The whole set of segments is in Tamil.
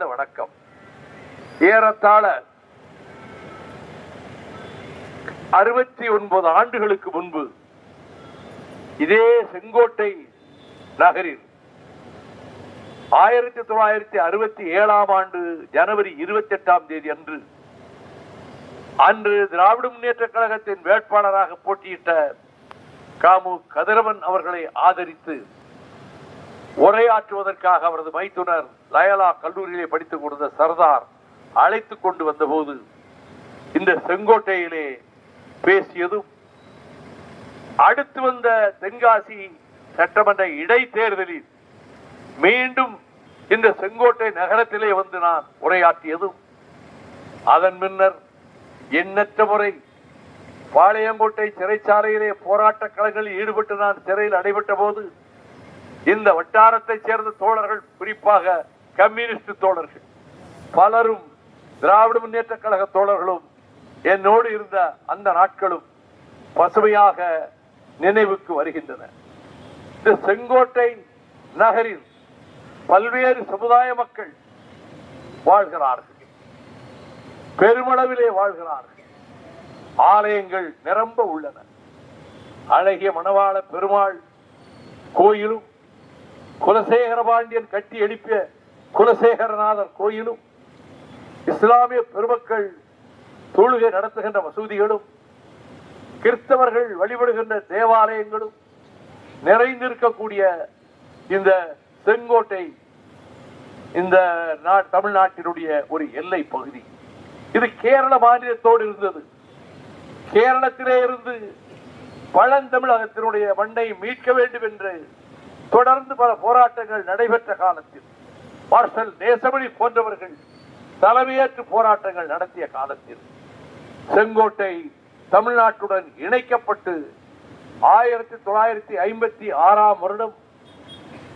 வணக்கம். ஏறத்தாழ 69 ஆண்டுகளுக்கு முன்பு இதே செங்கோட்டை நகரில் 1967 ஆண்டு ஜனவரி 28ஆம் தேதி அன்று திராவிட முன்னேற்ற கழகத்தின் வேட்பாளராக போட்டியிட்ட காமு கதிரவன் அவர்களை ஆதரித்து உரையாற்றுவதற்காக அவரது மைத்துனர் லயலா கல்லூரியிலே படித்துக் கொடுத்த சர்தார் அழைத்துக் கொண்டு வந்தபோது இந்த செங்கோட்டையிலே பேசியதும், அடுத்து வந்த தென்காசி சட்டமன்ற இடைத்தேர்தலில் மீண்டும் இந்த செங்கோட்டை நகரத்திலே வந்து நான் உரையாற்றியதும், அதன் பின்னர் எண்ணற்ற முறை பாளையங்கோட்டை சிறைச்சாலையிலே போராட்ட களங்களில் ஈடுபட்டு நான் சிறையில் அடைபட்ட போது இந்த வட்டாரத்தைச் சேர்ந்த தோழர்கள், குறிப்பாக கம்யூனிஸ்ட் தோழர்கள் பலரும், திராவிட முன்னேற்ற கழக தோழர்களும் என்னோடு இருந்த அந்த நாட்களும் பசுமையாக நினைவுக்கு வருகின்றன. இந்த செங்கோட்டை நகரில் பல்வேறு சமுதாய மக்கள் வாழ்கிறார்கள், பெருமளவிலே வாழ்கிறார்கள். ஆலயங்கள் நிரம்ப உள்ளன. அழகிய மணவாள பெருமாள் கோயிலும், குலசேகர பாண்டியன் கட்டி எழுப்பிய குலசேகரநாதர் கோயிலும், இஸ்லாமிய பெருமக்கள் தொழுகை நடத்துகின்ற மசூதிகளும், கிறிஸ்தவர்கள் வழிபடுகின்ற தேவாலயங்களும் நிறைந்திருக்கக்கூடிய இந்த செங்கோட்டை இந்த தமிழ்நாட்டினுடைய ஒரு எல்லை பகுதி. இது கேரள மாநிலத்தோடு இருந்தது. கேரளத்திலே இருந்து பழந்தமிழகத்தினுடைய மண்ணை மீட்க வேண்டும் என்று தொடர்ந்து பல போராட்டங்கள் நடைபெற்ற காலத்தில், மார்ஷல் நேசமணி போன்றவர்கள் தலைமையேற்று போராட்டங்கள் நடத்திய காலத்தில் செங்கோட்டை தமிழ்நாட்டுடன் இணைக்கப்பட்டு 1956ஆம் வருடம்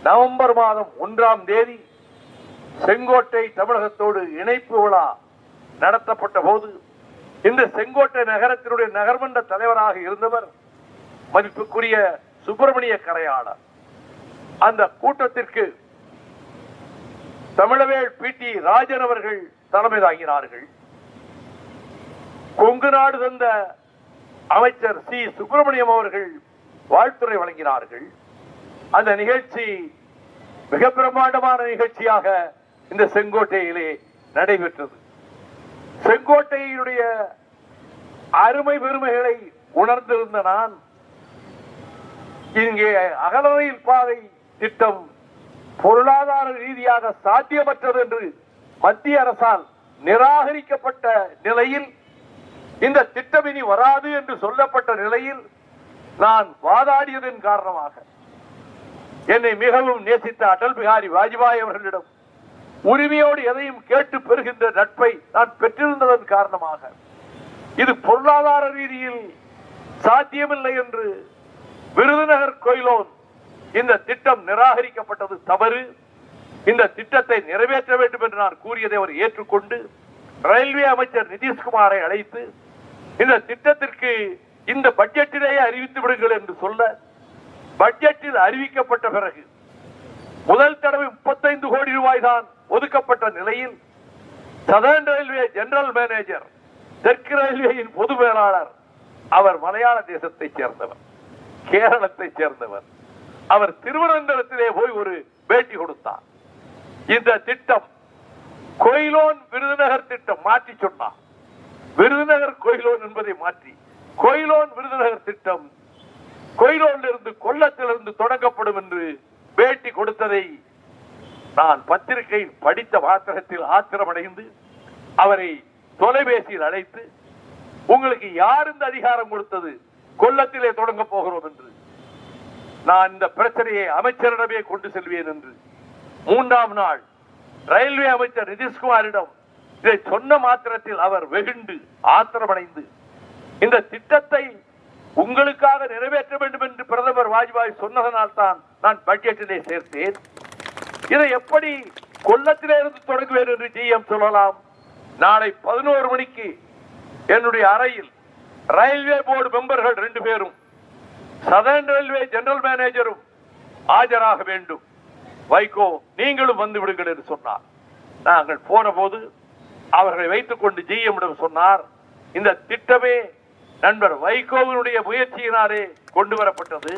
நவம்பர் மாதம் 1ஆம் தேதி செங்கோட்டை தமிழகத்தோடு இணைப்பு விழா நடத்தப்பட்ட போது, இந்த செங்கோட்டை நகரத்தினுடைய நகர்மன்ற தலைவராக இருந்தவர் மதிப்புக்குரிய சுப்பிரமணிய கரையாளர். அந்த கூட்டத்திற்கு தமிழவேள் பி.டி. ராஜன் அவர்கள் தலைமை தாங்கினார்கள். கொங்கு நாடு தந்த அமைச்சர் சி. சுப்பிரமணியம் அவர்கள் வாழ்த்துரை வழங்கினார்கள். அந்த நிகழ்ச்சி மிக பிரமாண்டமான நிகழ்ச்சியாக இந்த செங்கோட்டையிலே நடைபெற்றது. செங்கோட்டையினுடைய அருமை பெருமைகளை உணர்ந்திருந்த நான், இங்கே அகலரயில் பாதை திட்டம் பொருளாதார ரீதியாக சாத்தியமற்றது என்று மத்திய அரசால் நிராகரிக்கப்பட்ட நிலையில், இந்த திட்டம் இனி வராது என்று சொல்லப்பட்ட நிலையில் நான் வாதாடியதன் காரணமாக என்னை மிகவும் நேசித்த அடல் பிகாரி வாஜ்பாய் அவர்களிடம் உரிமையோடு எதையும் கேட்டு பெறுகின்ற நட்பை நான் பெற்றிருந்ததன் காரணமாக, இது பொருளாதார ரீதியில் சாத்தியமில்லை என்று விருதுநகர் கோயிலோன் இந்த திட்டம் நிராகரிக்கப்பட்டது தவறு, இந்த திட்டத்தை நிறைவேற்ற வேண்டும் என்று நான் கூறியதை அவர் ஏற்றுக்கொண்டு ரயில்வே அமைச்சர் நிதிஷ்குமாரை அழைத்து இந்த திட்டத்திற்கு இந்த பட்ஜெட்டிலேயே அறிவித்து விடுங்கள் என்று சொல்ல, பட்ஜெட்டில் அறிவிக்கப்பட்ட பிறகு முதல் தடவை 35 கோடி ரூபாய் தான் ஒதுக்கப்பட்ட நிலையில் சதர்ன் ரயில்வே ஜெனரல் மேனேஜர், தெற்கு ரயில்வேயின் பொது மேலாளர், அவர் மலையாள தேசத்தைச் சேர்ந்தவர், கேரளத்தை சேர்ந்தவர். அவர் திருவனந்தபுரத்திலே போய் ஒரு பேட்டி கொடுத்தார். இந்த திட்டம் கோயிலோன் விருதுநகர் திட்டம் மாற்றி சொன்னார். விருதுநகர் கோயிலோன் என்பதை மாற்றி கோயிலோன் விருதுநகர் திட்டம் கோயிலோனிலிருந்து கொல்லத்திலிருந்து தொடங்கப்படும் என்று பேட்டி கொடுத்ததை நான் பத்திரிகையில் படித்த மாத்திரத்தில் ஆத்திரமடைந்து அவரை தொலைபேசியில் அழைத்து, உங்களுக்கு யார் இந்த அதிகாரம் கொடுத்தது கொல்லத்திலே தொடங்க போகிறோம் என்று? நான் இந்த பிரச்சனையை அமைச்சரிடமே கொண்டு செல்வேன் என்று 3ஆம் நாள் ரயில்வே அமைச்சர் நிதிஷ்குமாரிடம் இதை சொன்ன மாத்திரத்தில் அவர் வெகுண்டு ஆத்திரமடைந்து, இந்த திட்டத்தை உங்களுக்காக நிறைவேற்ற வேண்டும் என்று பிரதமர் வாஜ்பாய் சொன்னதனால் தான் நான் பட்ஜெட்டிலே சேர்த்தேன். இதை எப்படி கொல்லத்திலே இருந்து தொடங்குவேன் என்று ஜிஎம் சொல்லலாம்? நாளை 11 மணிக்கு என்னுடைய அறையில் ரயில்வே போர்டு மெம்பர்கள் 2 பேரும், சதர்ன் ரயில்வே ஜெனரல் மேனேஜரும் ஆஜராக வேண்டும். வைகோ நீங்களும் வந்து விடுங்கள் என்று சொன்னார். நாங்கள் போன போது அவர்களை வைத்துக் கொண்டு ஜிஎம்மிடம் சொன்னார், இந்த திட்டமே நண்பர் வைகோவினுடைய முயற்சியினாலே கொண்டு வரப்பட்டது.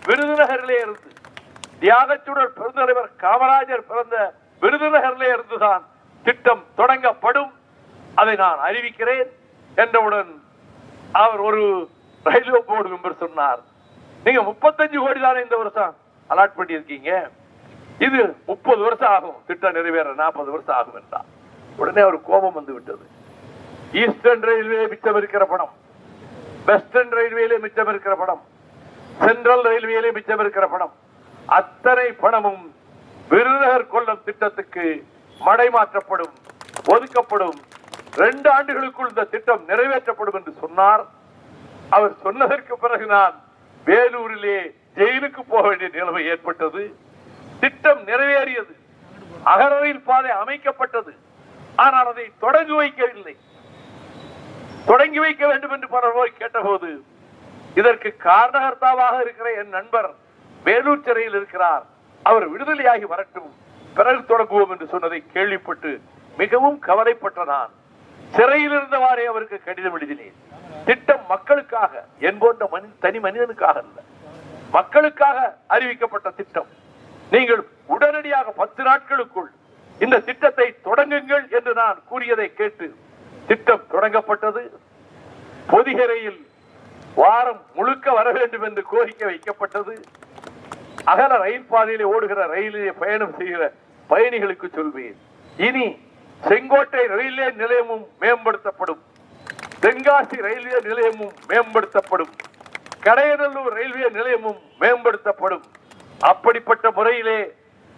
விருதுநகரிலே இருந்து தியாகச்சுடர் பெருந்தலைவர் காமராஜர் பிறந்த விருதுநகரிலே இருந்துதான் திட்டம் தொடங்கப்படும், அதை நான் அறிவிக்கிறேன் என்றவுடன் அவர் ஒரு ரயில்வே போர்டு மெம்பர் சொன்னார், நீங்க 35 கோடி தானே இந்த வருஷம் அலாட் பண்ணி இருக்கீங்க, இது 30 வருஷம் ஆகும், திட்டம் நிறைவேற 40 வருஷம் ஆகும் என்றார். உடனே அவர் கோபம் வந்து விட்டது. ஈஸ்டர்ன் ரயில்வே மிச்சம் இருக்கிற பணம், வெஸ்டர்ன் ரயில்வேலே மிச்சம் இருக்கிற பணம், சென்ட்ரல் ரயில்வேலே மிச்சம் இருக்கிற பணம், அத்தனை பணமும் விருதுநகர் கொல்லம் திட்டத்துக்கு மடைமாற்றப்படும், ஒதுக்கப்படும். 2 ஆண்டுகளுக்குள் இந்த திட்டம் நிறைவேற்றப்படும் என்று சொன்னார். அவர் சொன்னதற்கு பிறகு நான் வேலூரிலே ஜெயிலுக்கு போக வேண்டிய நிலைமை ஏற்பட்டது. திட்டம் நிறைவேறியது, அகர ரயில் பாதை அமைக்கப்பட்டது, ஆனால் அதை தொடங்கி வைக்கவில்லை. தொடங்கி வைக்க வேண்டும் என்று பலர் போய் கேட்டபோது, இதற்கு காரணகர்த்தாவாக இருக்கிற என் நண்பர் வேலூர் சிறையில் இருக்கிறார், அவர் விடுதலையாகி வரட்டும், பிறகு தொடங்குவோம் என்று சொன்னதை கேள்விப்பட்டு மிகவும் கவலைப்பட்ட நான் சிறையில் இருந்தவாறே அவருக்கு கடிதம் எழுதினேன். திட்டம் மக்களுக்காக, என் போன்ற தனி மனிதனுக்காக அல்ல, மக்களுக்காக அறிவிக்கப்பட்ட திட்டம். நீங்கள் உடனடியாக 10 நாட்களுக்குள் இந்த திட்டத்தை தொடங்குங்கள் என்று நான் கூறியதை கேட்டு திட்டம் தொடங்கப்பட்டது. பொதிகரையில் வாரம் முழுக்க வர வேண்டும் என்று கோரிக்கை வைக்கப்பட்டது. அகல ரயில் பாதையிலே ஓடுகிற ரயிலிலே பயணம் செய்கிற பயணிகளுக்கு சொல்வேன், இனி செங்கோட்டை ரயில்வே நிலையமும் மேம்படுத்தப்படும், தென்காசி ரயில்வே நிலையமும் மேம்படுத்தப்படும், கடையநல்லூர் ரயில்வே நிலையமும் மேம்படுத்தப்படும். அப்படிப்பட்ட முறையிலே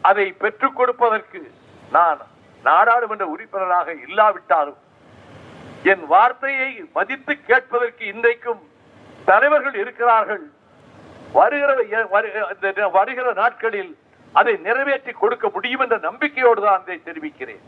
அதை பெற்றுக் கொடுப்பதற்கு நான் நாடாளுமன்ற உறுப்பினராக இல்லாவிட்டாலும் என் வார்த்தையை மதித்து கேட்பதற்கு இன்றைக்கும் தலைவர்கள் இருக்கிறார்கள். வருகிற நாட்களில் அதை நிறைவேற்றி கொடுக்க முடியும் என்ற நம்பிக்கையோடு தான் அதை தெரிவிக்கிறேன்.